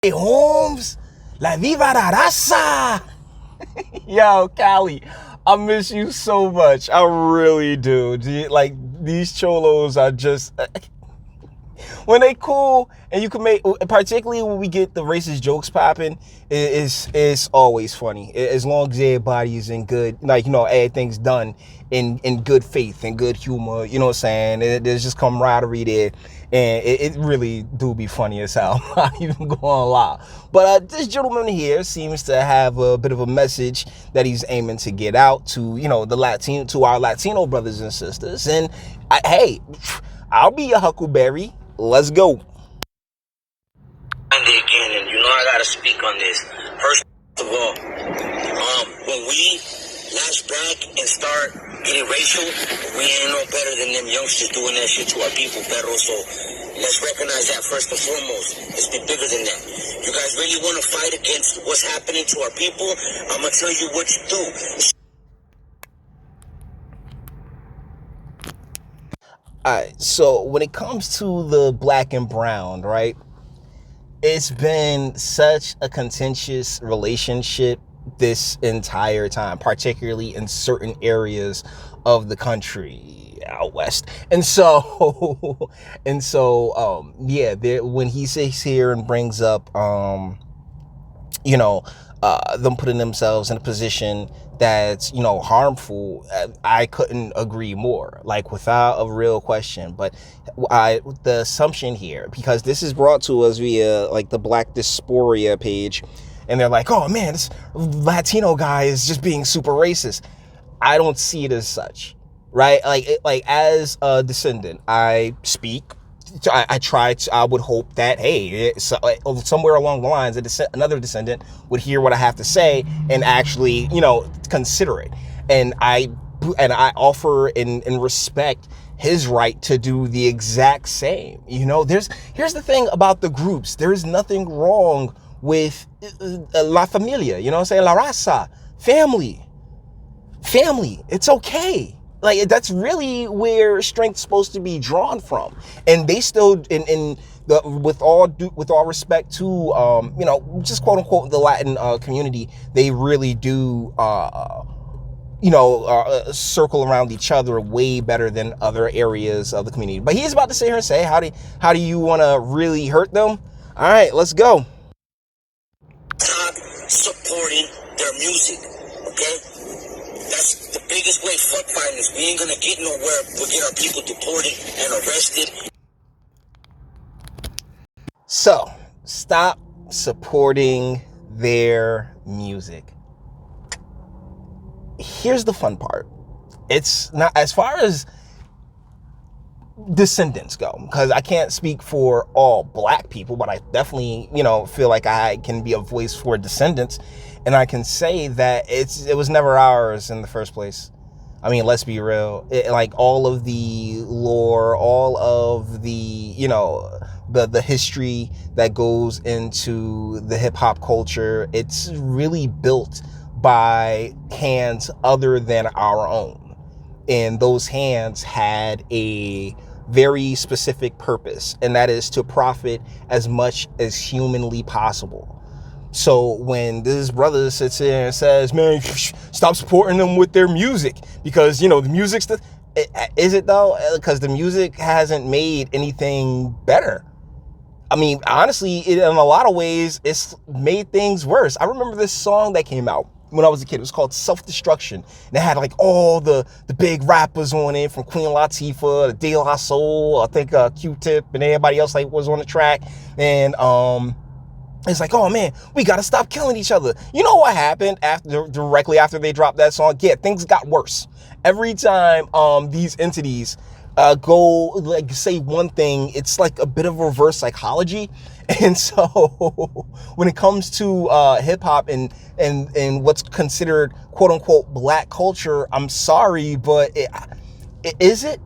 Holmes, la viva la raza. Yo, Cali, I miss you so much. I really do. Like, these cholos are just when they cool, and you can make, particularly when we get the racist jokes popping, it's always funny. As long as everybody is in good, like, everything's done in good faith and good humor. You know what I'm saying? There's just camaraderie there, and it really do be funny as hell. I'm not even going to lie. But this gentleman here seems to have a bit of a message that he's aiming to get out to, to our Latino brothers and sisters. And hey, I'll be your Huckleberry. Let's go. Again, and I gotta speak on this. First of all, when we lash back and start getting racial, we ain't no better than them youngsters doing that shit to our people, Pedro. So let's recognize that first and foremost. It's been bigger than that. You guys really want to fight against what's happening to our people? I'm gonna tell you what you do. Alright, so when it comes to the black and brown, right? It's been such a contentious relationship this entire time, particularly in certain areas of the country out west. And so, when he sits here and brings up, them putting themselves in a position that's, harmful, I couldn't agree more, like, without a real question. But the assumption here, because this is brought to us via, like, the Black Dysphoria page, and they're like, oh man, this Latino guy is just being super racist. I don't see it as such, right? Like as a descendant, I speak. I would hope that, hey, somewhere along the lines, another descendant would hear what I have to say and actually, consider it. And I offer and respect his right to do the exact same. Here's the thing about the groups. There is nothing wrong with La Familia, you know what I'm saying? La Raza, family. It's okay. Like, that's really where strength's supposed to be drawn from. And they still, with all respect to, just quote unquote the Latin community, they really do, circle around each other way better than other areas of the community. But he's about to sit here and say, how do you want to really hurt them? All right, let's go. Stop supporting their music, okay? That's the biggest way. Fuck violence. We ain't gonna get nowhere. We'll get our people deported and arrested. So, stop supporting their music. Here's the fun part. It's not, as far as descendants go, because I can't speak for all black people, but I definitely, feel like I can be a voice for descendants. And I can say that it was never ours in the first place. I mean, let's be real. Like, all of the lore, all of the, the history that goes into the hip hop culture, it's really built by hands other than our own. And those hands had a very specific purpose, and that is to profit as much as humanly possible. So when this brother sits there and says, man, stop supporting them with their music, because, the music's is it though? Because the music hasn't made anything better. I mean, honestly, in a lot of ways, it's made things worse. I remember this song that came out when I was a kid. It was called Self-Destruction. And it had, like, all the big rappers on it, from Queen Latifah, De La Soul, I think Q-Tip, and everybody else, like, was on the track. And it's like, oh man, we gotta stop killing each other. You know what happened directly after they dropped that song? Yeah, things got worse. Every time these entities go, like, say one thing, it's like a bit of reverse psychology. And so when it comes to hip hop and what's considered quote unquote black culture, I'm sorry, but is it?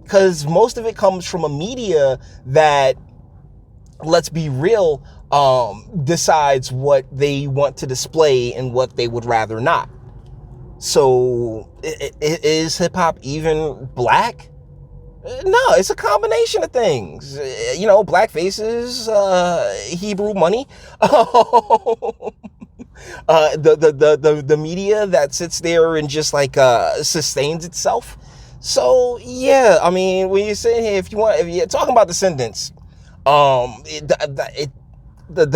Because most of it comes from a media that, let's be real, decides what they want to display and what they would rather not. So is hip hop even black? No, it's a combination of things. Black faces, Hebrew money, the media that sits there and just like sustains itself. So yeah, I mean, when you're sitting here, if you're talking about descendants, the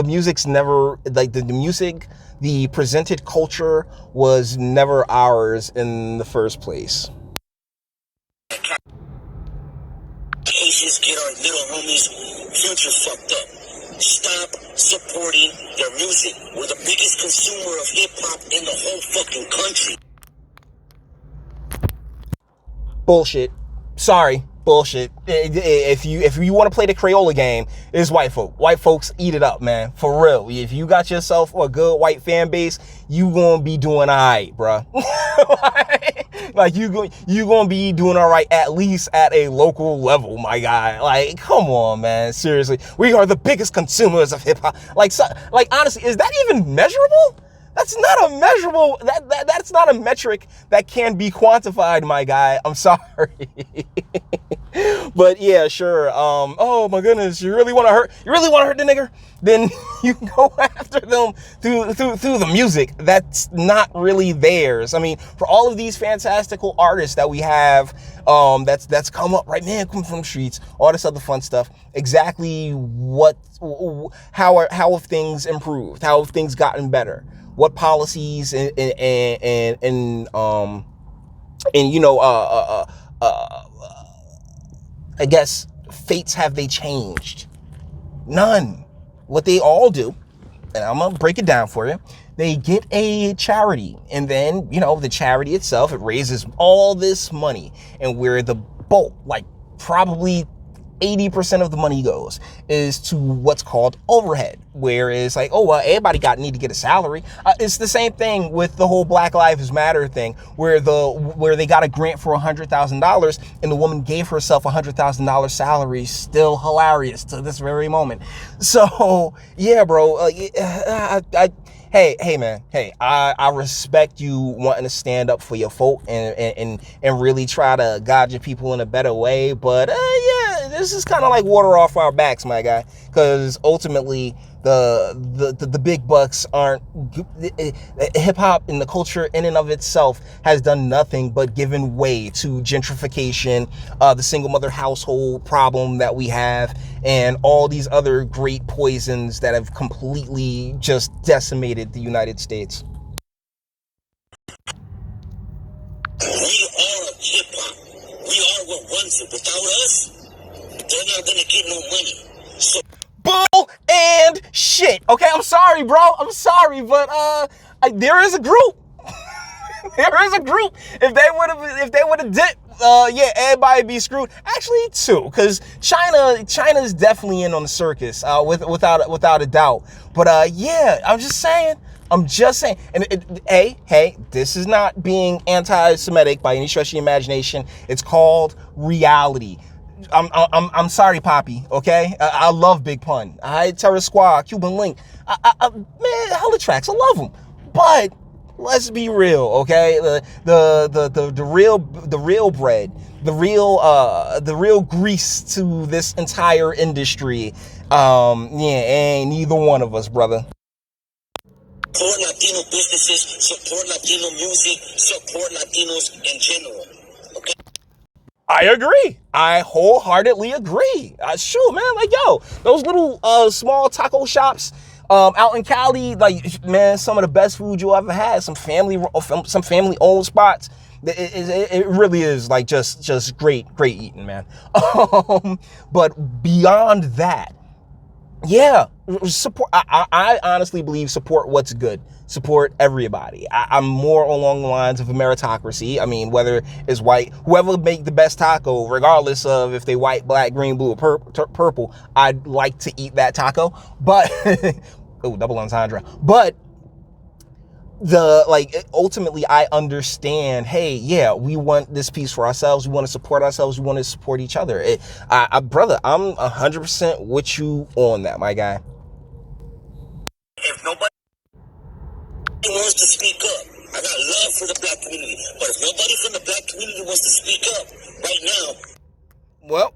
music's never like the music, the presented culture was never ours in the first place. Cases get our little homies' future fucked up. Stop supporting their music. We're the biggest consumer of hip hop in the whole fucking country. Bullshit. Sorry, bullshit. If you want to play the Crayola game, it's white folk. White folks eat it up, man. For real. If you got yourself a good white fan base, you gonna be doing alright, bruh. Like you gonna be doing alright at least at a local level, my guy. Like, come on, man. Seriously, we are the biggest consumers of hip hop. Like honestly, is that even measurable? That's not a measurable, that's not a metric that can be quantified, my guy. I'm sorry. But yeah, sure. Oh my goodness, you really want to hurt the nigger? Then you can go after them through the music. That's not really theirs. I mean, for all of these fantastical artists that we have, that's come up, right, man, come from the streets, all this other fun stuff. Exactly how have things improved? How have things gotten better? What policies and I guess fates have they changed? None. What they all do, and I'm gonna break it down for you. They get a charity, and then the charity itself, it raises all this money, and where the bulk, like probably 80% of the money goes, is to what's called overhead, where it's like, oh, well, everybody need to get a salary. It's the same thing with the whole Black Lives Matter thing, where they got a grant for $100,000 and the woman gave herself $100,000 salary. Still hilarious to this very moment. So yeah, bro, Hey man, I respect you wanting to stand up for your folk and really try to guide your people in a better way, but yeah, this is kind of like water off our backs, my guy, because ultimately the big bucks aren't. Hip hop and the culture in and of itself has done nothing but given way to gentrification, the single mother household problem that we have, and all these other great poisons that have completely just decimated the United States. We are hip hop. We are what runs it. Without us, they're not gonna get no money. So bull and shit. Okay, I'm sorry, bro. I'm sorry, but there is a group. There is a group. If they would have dipped, yeah, everybody be screwed. Actually, two, because China's definitely in on the circus, without a doubt. But yeah, I'm just saying. And hey, this is not being anti-Semitic by any stretch of the imagination. It's called reality. I'm sorry, Poppy. Okay, I love Big Pun. Terror Squad, Cuban Link. Man, hella tracks. I love them. But let's be real, okay? The real bread, the real grease to this entire industry. Yeah, ain't neither one of us, brother. Support Latino businesses, support Latino music, support Latinos in general. Okay. I agree. I wholeheartedly agree. Sure, man. Like, yo, those little small taco shops out in Cali, like, man, some of the best food you ever had. Some family owned spots. It really is like just great eating, man. But beyond that, yeah, support. I honestly believe support what's good. Support everybody. I'm more along the lines of a meritocracy. I mean, whether it's white, whoever make the best taco, regardless of if they white, black, green, blue, or purple, I'd like to eat that taco. But oh, double entendre. But ultimately I understand, hey, yeah, we want this piece for ourselves, we want to support ourselves, we want to support each other. Brother, I'm 100% with you on that, my guy. If nobody wants to speak up, I got love for the black community, but if nobody from the black community wants to speak up right now, Well,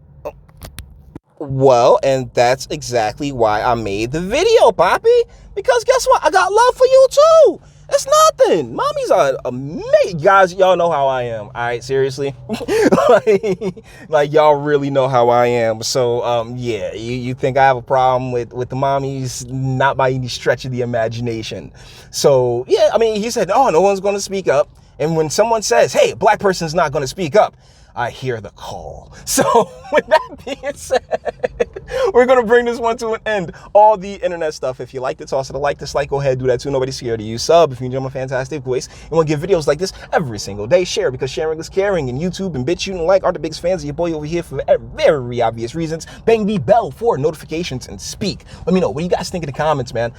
well, and that's exactly why I made the video, Poppy. Because guess what? I got love for you too. It's nothing. Mommies are amazing. Guys, y'all know how I am. All right, seriously. like y'all really know how I am. So, yeah, you think I have a problem with the mommies? Not by any stretch of the imagination. So, yeah, I mean, he said, oh, no one's going to speak up. And when someone says, hey, a black person's not going to speak up, I hear the call. So with that being said, we're going to bring this one to an end. All the internet stuff. If you liked it, toss it a like, dislike, go ahead, do that too. Nobody's scared of you. Sub if you enjoy my fantastic voice and want to give videos like this every single day. Share because sharing is caring. And YouTube and Bitchute and like are the biggest fans of your boy over here for very obvious reasons. Bang the bell for notifications and speak. Let me know. What do you guys think in the comments, man?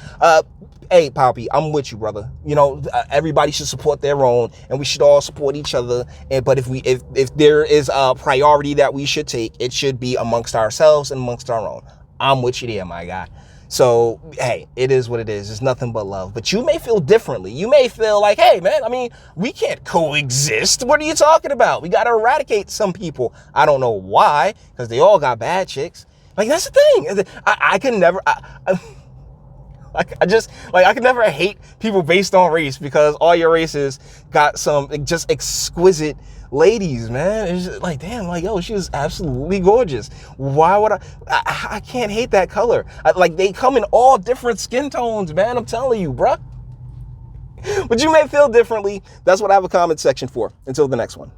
Hey, Poppy, I'm with you, brother. You know, everybody should support their own, and we should all support each other. But if there is a priority that we should take, it should be amongst ourselves and amongst our own. I'm with you there, my guy. So, hey, it is what it is. It's nothing but love. But you may feel differently. You may feel like, hey, man, I mean, we can't coexist. What are you talking about? We got to eradicate some people. I don't know why, because they all got bad chicks. Like, that's the thing. I can never... I could never hate people based on race because all your races got some just exquisite ladies, man. It's just like, damn, like, yo, she was absolutely gorgeous. Why would I can't hate that color. Like, they come in all different skin tones, man. I'm telling you, bruh. But you may feel differently. That's what I have a comment section for. Until the next one.